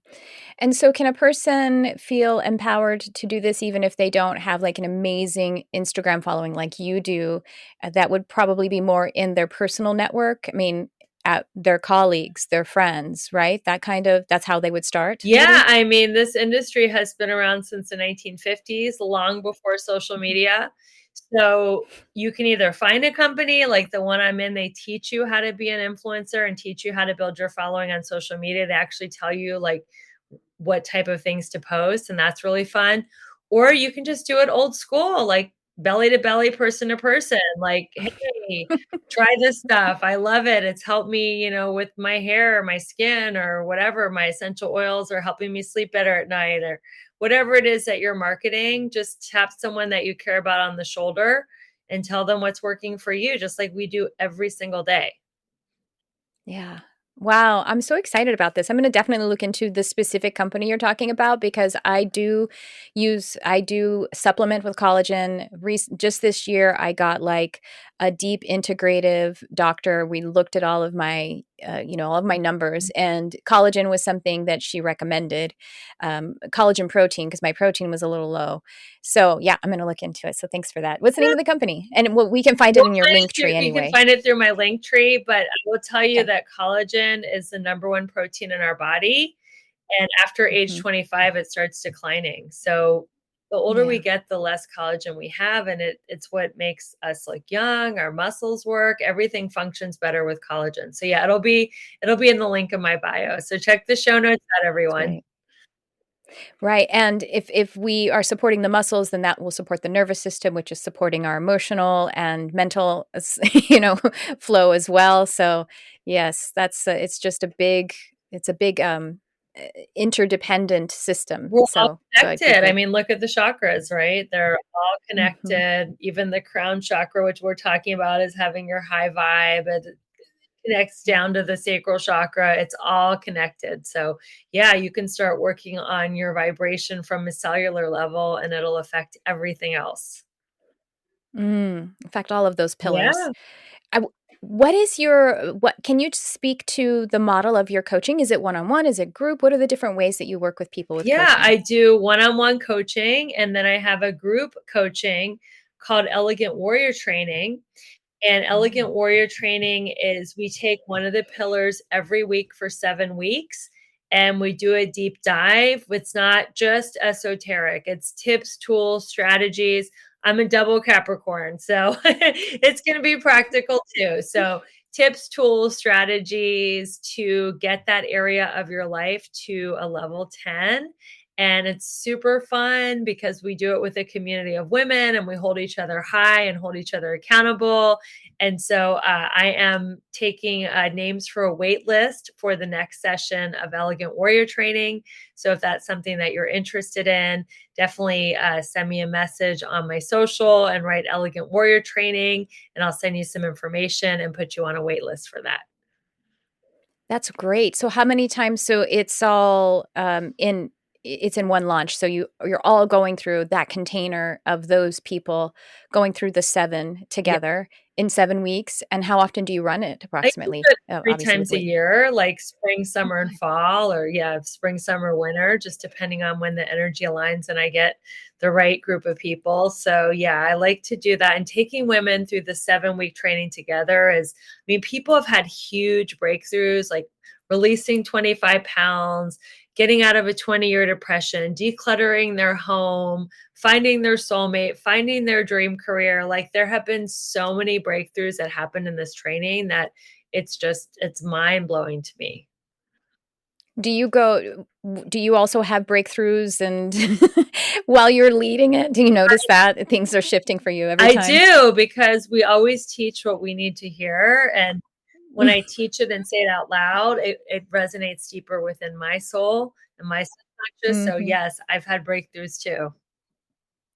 And so can a person feel empowered to do this even if they don't have like an amazing Instagram following like you do? That would probably be more in their personal network. I mean, at their colleagues, their friends, right? That's how they would start, Yeah, maybe? I mean, this industry has been around since the 1950s, long before social Mhm. media. So you can either find a company like the one I'm in, they teach you how to be an influencer and teach you how to build your following on social media. They actually tell you like what type of things to post, and that's really fun. Or you can just do it old school, like belly to belly, person to person, like, "Hey, try this stuff. I love it. It's helped me, with my hair, my skin, or whatever. My essential oils are helping me sleep better at night," or whatever it is that you're marketing. Just tap someone that you care about on the shoulder and tell them what's working for you, just like we do every single day. Yeah. Wow, I'm so excited about this. I'm gonna definitely look into the specific company you're talking about because I do supplement with collagen. Just this year, I got like a deep integrative doctor. We looked at all of all of my numbers, and collagen was something that she recommended. Collagen protein because my protein was a little low. So yeah, I'm gonna look into it. So thanks for that. What's the name of the company? And we can find it We'll in your find link it through tree you can anyway. find it through my link tree, but I will tell you Okay. that collagen is the number one protein in our body, and after age Mhm. 25, it starts declining. So, the older we Yeah. get, the less collagen we have, and it's what makes us look young, our muscles work, everything functions better with collagen. So, yeah, it'll be in the link in my bio. So, check the show notes out, That's everyone. great. Right, and if we are supporting the muscles, then that will support the nervous system, which is supporting our emotional and mental, flow as well. So, yes, it's just it's a big, interdependent system. We're all So, good, good, connected. I good. mean, look at the chakras, right? They're all Mhm. connected. Even the crown chakra, which we're talking about, is having your high vibe. It connects down to the sacral chakra. It's all connected. So, yeah, you can start working on your vibration from a cellular level and it'll affect everything else. In fact, all of those pillars. Yeah. I w What is your what can you speak to the model of your coaching? Is it one-on-one? Is it group? What are the different ways that you work with people with Yeah, coaching? I do one-on-one coaching, and then I have a group coaching called Elegant Warrior Training. And Mm. Elegant Warrior Training is we take one of the pillars every week for 7 weeks, and we do a deep dive. It's not just esoteric, it's tips, tools, strategies. I'm a double Capricorn, so it's gonna be practical too. So, tips, tools, strategies to get that area of your life to a level 10. And it's super fun because we do it with a community of women and we hold each other high and hold each other accountable. And so I am taking names for a wait list for the next session of Elegant Warrior Training. So if that's something that you're interested in, definitely send me a message on my social and write Elegant Warrior Training, and I'll send you some information and put you on a wait list for that. That's great. So how many times so it's all, in it's in one launch. So you're all going through that container of those people going through the 7 Yeah. together in 7 weeks. And how often do you run it I do approximately? it 3 Obviously with times a weight. year, like spring, summer, and Okay. fall, or spring, summer, winter, just depending on when the energy aligns and I get the right group of people. So yeah, I like to do that. And taking women through the 7-week training together people have had huge breakthroughs, like releasing 25 pounds, getting out of a 20-year depression, decluttering their home, finding their soulmate, finding their dream career. Like there have been so many breakthroughs that happened in this training that it's mind blowing to me. Do you also have breakthroughs and while you're leading it, do you notice that things are shifting for you every I time? do, because we always teach what we need to hear. And when I teach it and say it out loud, it resonates deeper within my soul and my subconscious. So Mhm. yes, I've had breakthroughs too.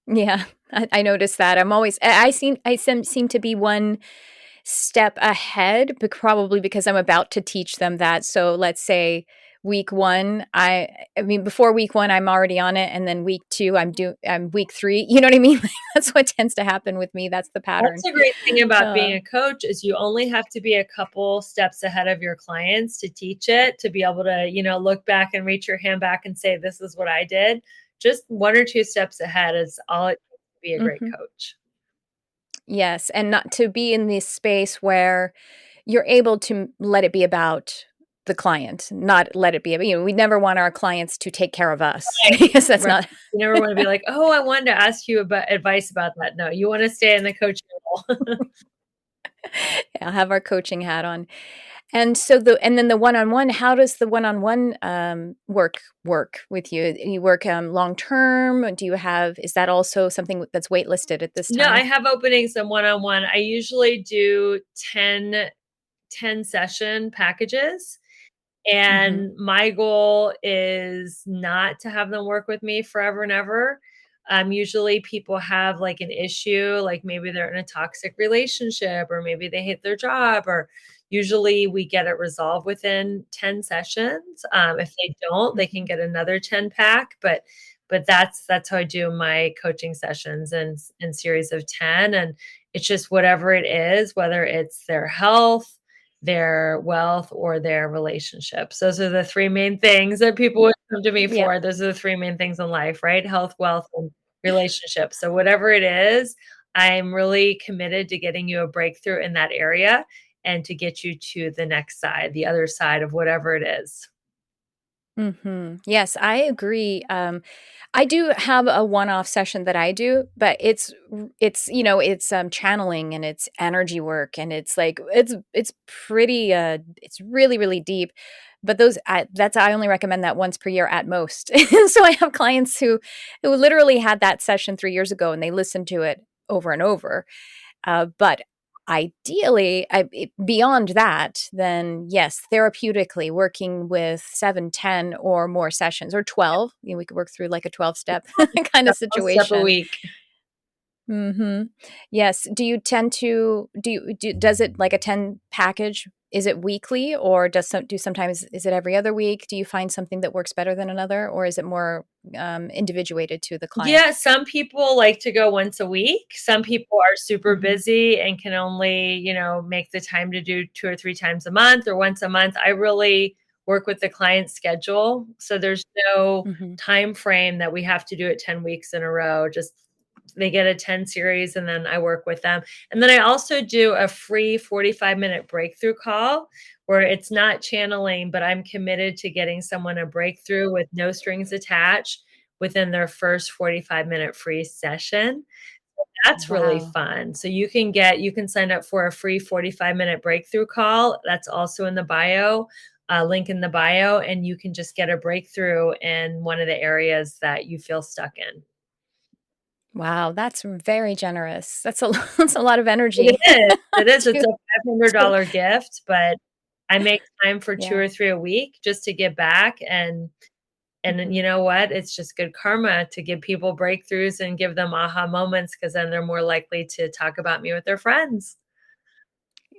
Yeah, I noticed that. I seem to be one step ahead, but probably because I'm about to teach them that. So let's say week 1, I mean before week 1 I'm already on it, and then week 2 I'm week 3. You know what I mean? That's what tends to happen with me. That's the That's pattern. the great thing about Uh, being a coach is you only have to be a couple steps ahead of your clients to teach it, to be able to, look back and reach your hand back and say, this is what I did. Just 1 or 2 steps ahead is all it takes to be a great mhm. coach. Yes, and not to be in this space where you're able to let it be about the client, not let it be we never want our clients to take care of us Right. because that's Right. not You never want to be like, oh, I wanted to ask you about advice about that. No, you want to stay in the coaching role. I'll have our coaching hat on. And then the one-on-one, how does the one-on-one work with you? You work long term? Is that also something that's waitlisted at this No, I time? have openings in one-on-one. I usually do 10 session packages. Mhm. And my goal is not to have them work with me forever and ever. Usually people have like an issue, like maybe they're in a toxic relationship or maybe they hate their job, or usually we get it resolved within 10 sessions. If they don't, they can Mhm. get another 10 pack, but that's how I do my coaching sessions in series of 10. And it's just whatever it is, whether it's their health, their wealth, or their relationships. Those are the 3 main things that people would come to me Yeah. for. Those are the 3 main things in life, right? Health, wealth, and relationships. So whatever it is, I'm really committed to getting you a breakthrough in that area and to get you to the next side, the other side of whatever it is. Yes, I agree. I do have a one-off session that I do, but it's channeling and it's energy work and it's like it's pretty it's really really deep. But I only recommend that once per year at most. So I have clients who literally had that session 3 years ago and they listened to it over and over. But ideally, beyond that, then yes, therapeutically working with 7, 10, or more sessions, or 12. We could work through like a 12-step kind of 1 step a situation. week. Mhm. Yes. Do you tend to does it like a 10 package? Is it weekly or sometimes is it every other week? Do you find something that works better than another, or is it more individuated to the client? Yeah, some people like to go once a week. Some people are super Mhm. busy and can only, make the time to do 2 or 3 times a month or once a month. I really work with the client's schedule. So there's no Mhm. time frame that we have to do it 10 weeks in a row. Just they get a 10 series and then I work with them. And then I also do a free 45-minute breakthrough call where it's not channeling, but I'm committed to getting someone a breakthrough with no strings attached within their first 45-minute free session. That's really Wow. fun. So you can sign up for a free 45-minute breakthrough call. That's also in the bio, link in the bio, and you can just get a breakthrough in one of the areas that you feel stuck in. Wow, that's very generous. That's a lot of It energy is. It is. It's to a to $500 gift, but I make time for 2 yeah. or 3 a week just to give back, and then Mhm. you know what? It's just good karma to give people breakthroughs and give them aha moments, because then they're more likely to talk about me with their friends.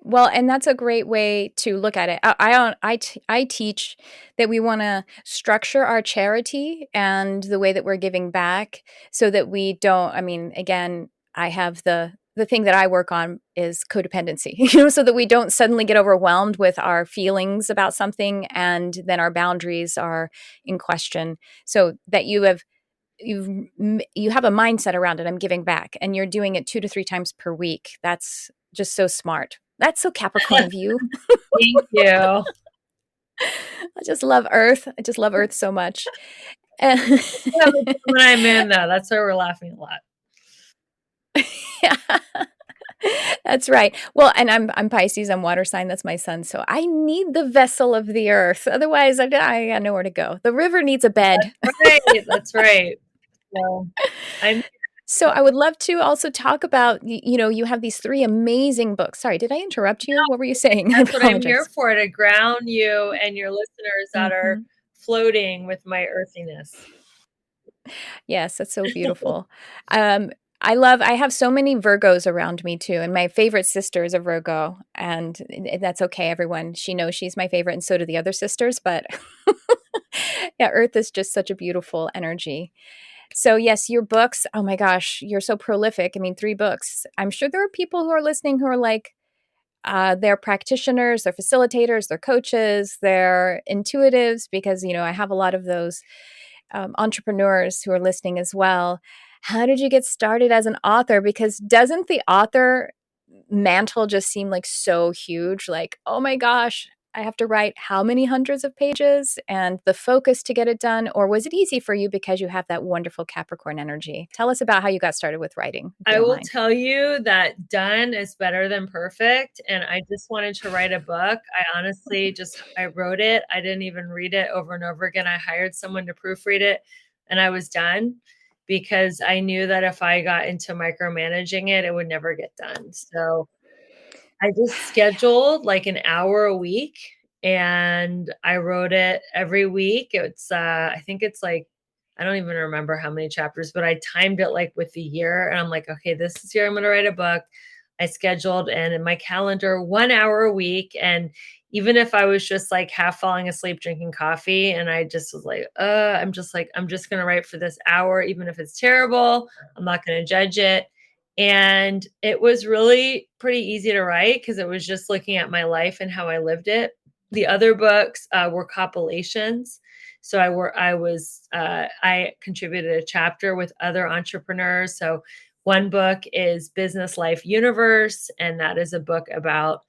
Well, and that's a great way to look at it. I teach that we want to structure our charity and the way that we're giving back so that we don't, I mean, again, I have the thing that I work on is codependency, so that we don't suddenly get overwhelmed with our feelings about something and then our boundaries are in question. So that you have a mindset around it. I'm giving back, and you're doing it 2 to 3 times per week. That's just so smart. That's so Capricorn of you. Thank you. I just love Earth. I just love Earth so much. Yeah, when I'm in though, that's why we're laughing a lot. Yeah. That's right. Well, and I'm Pisces. I'm water sign. That's my son. So I need the vessel of the earth. Otherwise, I got nowhere to go. The river needs a bed. That's right. So I'm So I would love to also talk about, you have these 3 amazing books. Sorry, did I interrupt you? What were you saying? I That's what I'm here apologize. for, to ground you and your listeners that are Mhm. floating with my earthiness. Yes, that's so beautiful. Um, I have so many Virgos around me too, and my favorite sister is a Virgo, and that's okay, everyone. She knows she's my favorite, and so do the other sisters, but yeah, Earth is just such a beautiful energy. So yes, your books, oh my gosh, you're so prolific. I mean, 3 books. I'm sure there are people who are listening who are like, they're practitioners, they're facilitators, they're coaches, they're intuitives, because, I have a lot of those entrepreneurs who are listening as well. How did you get started as an author? Because doesn't the author mantle just seem like so huge? Like, oh my gosh, I have to write how many hundreds of pages and the focus to get it done? Or was it easy for you because you have that wonderful Capricorn energy? Tell us about how you got started with writing, if you I don't will mind. tell you that done is better than perfect. And I just wanted to write a book. I honestly I wrote it. I didn't even read it over and over again. I hired someone to proofread it and I was done because I knew that if I got into micromanaging it, it would never get done. So I just scheduled like an hour a week and I wrote it every week. It's I think it's like, I don't even remember how many chapters, but I timed it like with the year and I'm like, okay, this is year I'm going to write a book. I scheduled and in my calendar 1 hour a week, and even if I was just like half falling asleep drinking coffee and I just was like, I'm just going to write for this hour even if it's terrible. I'm not going to judge it. And it was really pretty easy to write because it was just looking at my life and how I lived it. The other books were compilations. So I contributed a chapter with other entrepreneurs. So one book is Business Life Universe, and that is a book about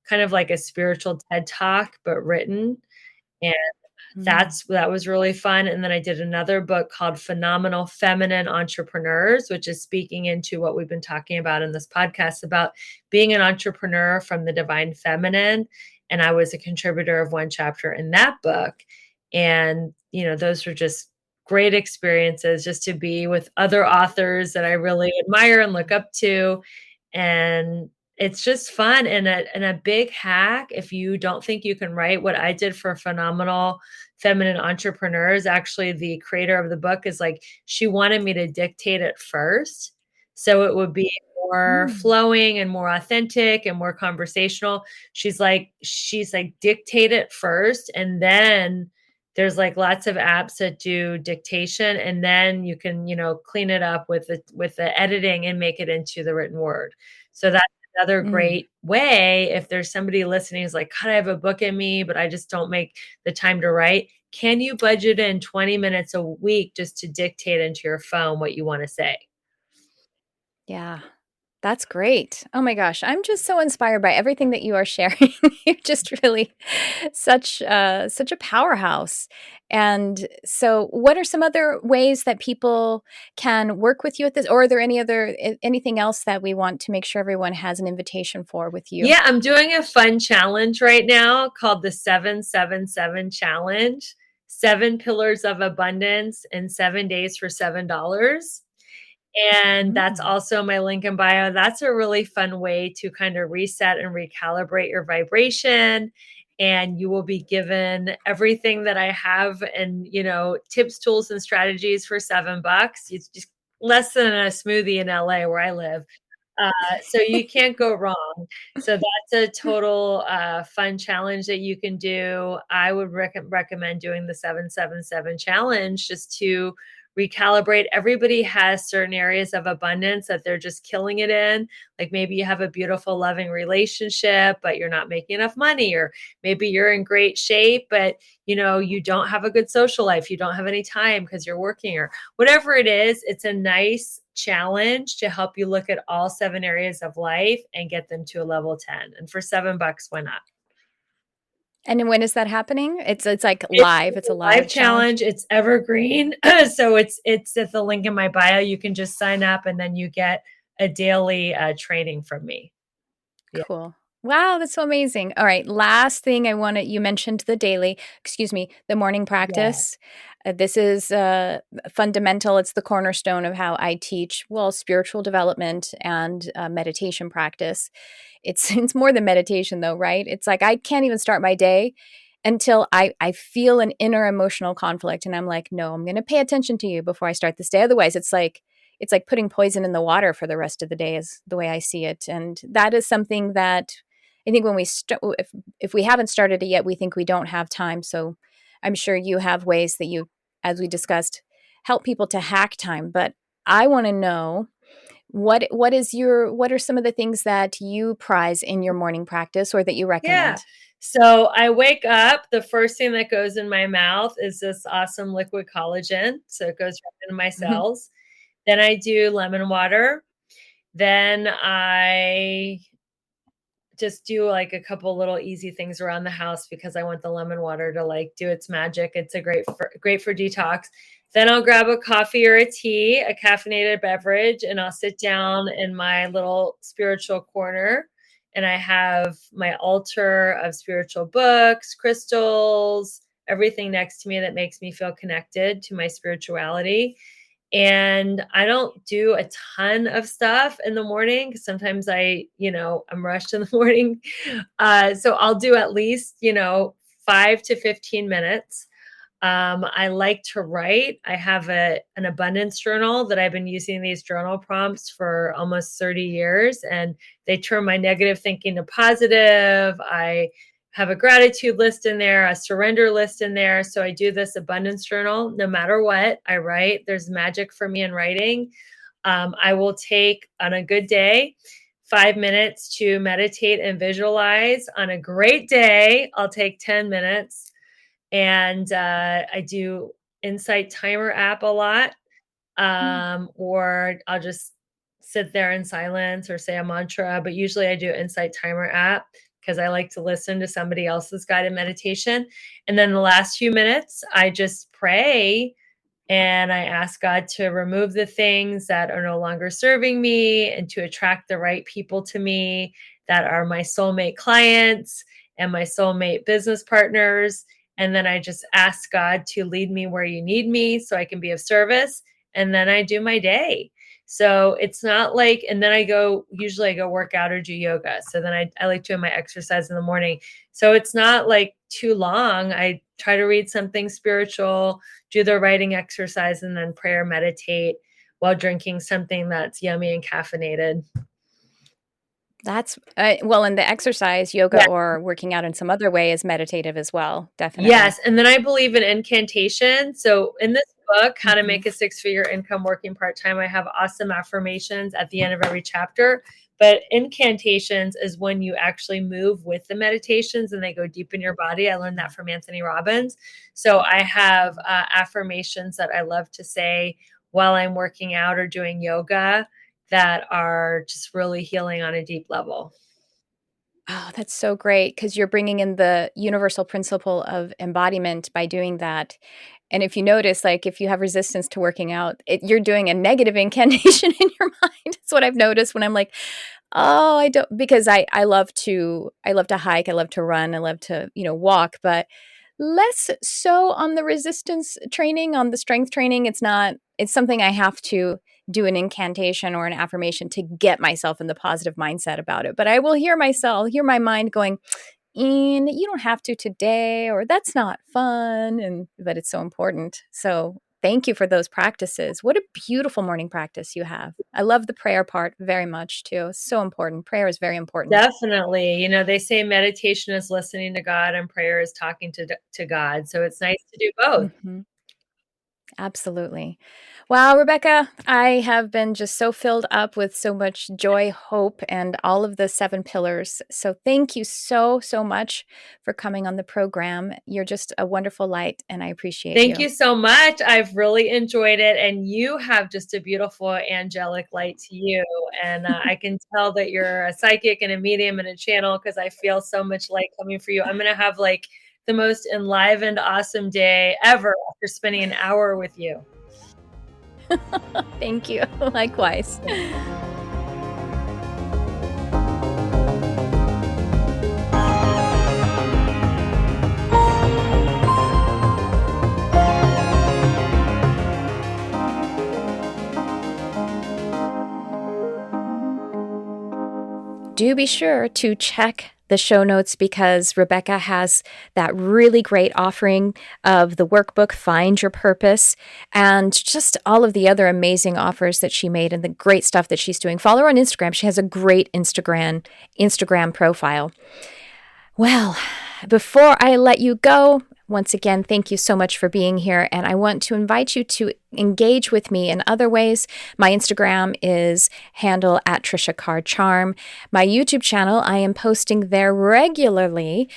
kind of like a spiritual TED Talk, but written. And Mm. that was really fun. And then I did another book called Phenomenal Feminine Entrepreneurs, which is speaking into what we've been talking about in this podcast about being an entrepreneur from the divine feminine. And I was a contributor of one chapter in that book. And, those were just great experiences just to be with other authors that I really admire and look up to. And it's just fun and a big hack. If you don't think you can write, what I did for Phenomenal Feminine Entrepreneurs, actually the creator of the book is like, she wanted me to dictate it first. So it would be more Mm. flowing and more authentic and more conversational. She's like, dictate it first. And then there's like lots of apps that do dictation. And then you can, clean it up with the editing and make it into the written word. So that's another Mm. great way. If there's somebody listening who's like, God, I have a book in me, but I just don't make the time to write. Can you budget in 20 minutes a week just to dictate into your phone what you want to say? Yeah. That's great. Oh my gosh, I'm just so inspired by everything that you are sharing. You're just really such a powerhouse. And so, what are some other ways that people can work with you at this, or are there anything else that we want to make sure everyone has an invitation for with you? Yeah, I'm doing a fun challenge right now called the 777 challenge. 7 pillars of abundance in 7 days for $7. And that's Mm. also my link in bio. That's a really fun way to kind of reset and recalibrate your vibration. And you will be given everything that I have and, tips, tools, and strategies for $7. It's just less than a smoothie in LA where I live. So you can't go wrong. So that's a total fun challenge that you can do. I would recommend doing the 777 challenge just to recalibrate. Everybody has certain areas of abundance that they're just killing it in. Like maybe you have a beautiful, loving relationship, but you're not making enough money, or maybe you're in great shape, but you don't have a good social life. You don't have any time because you're working, or whatever it is. It's a nice challenge to help you look at all 7 areas of life and get them to a level 10. And for $7, why not? And when is that happening? It's like It's live. It's a a live live challenge. It's evergreen. So it's at the link in my bio. You can just sign up and then you get a daily training from me. Yeah. Cool. Wow, that's so amazing. All right, last thing you mentioned the morning Yeah. practice. This is fundamental. It's the cornerstone of how I teach, spiritual development and meditation practice. It's more than meditation though, right? It's like I can't even start my day until I feel an inner emotional conflict and I'm like, no, I'm going to pay attention to you before I start this day. Otherwise, it's like putting poison in the water for the rest of the day is the way I see it. And that is something that I think when if we haven't started it yet, we think we don't have time. So I'm sure you have ways that you, as we discussed, help people to hack time. But I want to know what are some of the things that you prize in your morning practice or that you Yeah. recommend? So I wake up, the first thing that goes in my mouth is this awesome liquid collagen. So it goes right into my cells. Then I do lemon water. Then I just do like a couple little easy things around the house because I want the lemon water to like do its magic. It's great for detox. Then I'll grab a coffee or a tea, a caffeinated beverage, and I'll sit down in my little spiritual corner. And I have my altar of spiritual books, crystals, everything next to me that makes me feel connected to my spirituality. And I don't do a ton of stuff in the morning because sometimes I'm rushed in the morning. So I'll do at least, 5 to 15 minutes. I like to write. I have an abundance journal that I've been using these journal prompts for almost 30 years, and they turn my negative thinking to positive. I have a gratitude list in there, a surrender list in there. So I do this abundance journal. No matter what I write, there's magic for me in writing. I will take, on a good day, 5 minutes to meditate and visualize. On a great day, I'll take 10 minutes. And I do Insight Timer app a lot, or I'll just sit there in silence or say a mantra. But usually I do Insight Timer app because I like to listen to somebody else's guided meditation. And then the last few minutes, I just pray and I ask God to remove the things that are no longer serving me and to attract the right people to me that are my soulmate clients and my soulmate business partners. And then I just ask God to lead me where you need me so I can be of service. And then I do my day. So it's not like, and then usually I go work out or do yoga. So then I like doing my exercise in the morning. So it's not like too long. I try to read something spiritual, do the writing exercise, and then prayer, meditate while drinking something that's yummy and caffeinated. That's and the exercise, yoga Yeah. or working out in some other way is meditative as well. Definitely. Yes. And then I believe in incantation. So in this book, How to Mhm. Make a 6-Figure Income Working Part-Time, I have awesome affirmations at the end of every chapter. But incantations is when you actually move with the meditations and they go deep in your body. I learned that from Anthony Robbins. So I have affirmations that I love to say while I'm working out or doing yoga that are just really healing on a deep level. Oh, that's so great because you're bringing in the universal principle of embodiment by doing that. And if you notice, like if you have resistance to working out, you're doing a negative incantation in your mind. That's what I've noticed when I'm like, oh, I don't, because I love to hike, I love to run, I love to, walk, but less so on the resistance training, on the strength training. It's something I have to do an incantation or an affirmation to get myself in the positive mindset about it. But I will hear my mind going, you don't have to today, or that's not fun. But it's so important. So thank you for those practices. What a beautiful morning practice you have. I love the prayer part very much too. So important. Prayer is very important. Definitely. They say meditation is listening to God and prayer is talking to God. So it's nice to do both. Mm-hmm. Absolutely. Wow, Rebecca, I have been just so filled up with so much joy, hope, and all of the 7 pillars. So thank you so, so much for coming on the program. You're just a wonderful light, and I appreciate you. Thank you so much. I've really enjoyed it. And you have just a beautiful angelic light to you. And I can tell that you're a psychic and a medium and a channel because I feel so much light coming for you. I'm going to have like the most enlivened, awesome day ever after spending an hour with you. Thank you. Likewise. Do be sure to check the show notes because Rebecca has that really great offering of the workbook, Find Your Purpose, and just all of the other amazing offers that she made and the great stuff that she's doing. Follow her on Instagram. She has a great Instagram profile. Well, before I let you go, once again, thank you so much for being here. And I want to invite you to engage with me in other ways. My Instagram is handle at Tricia Carr Charm. My YouTube channel, I am posting there regularly,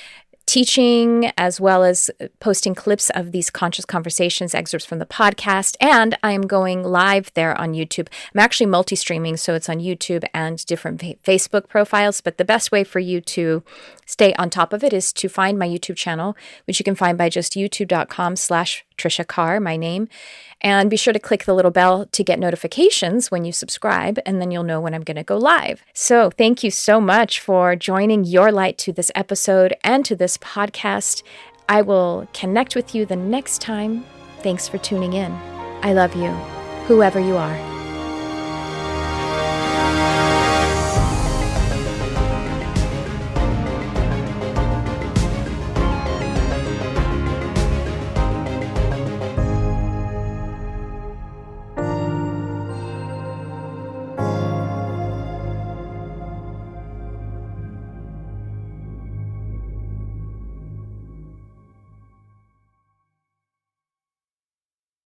teaching as well as posting clips of these conscious conversations, excerpts from the podcast, and I am going live there on YouTube. I'm actually multi-streaming, so it's on YouTube and different Facebook profiles, but the best way for you to stay on top of it is to find my YouTube channel, which you can find by just youtube.com/Tricia Carr, my name, and be sure to click the little bell to get notifications when you subscribe, and then you'll know when I'm going to go live. So thank you so much for joining your light to this episode and to this podcast. I will connect with you the next time. Thanks for tuning in. I love you, whoever you are.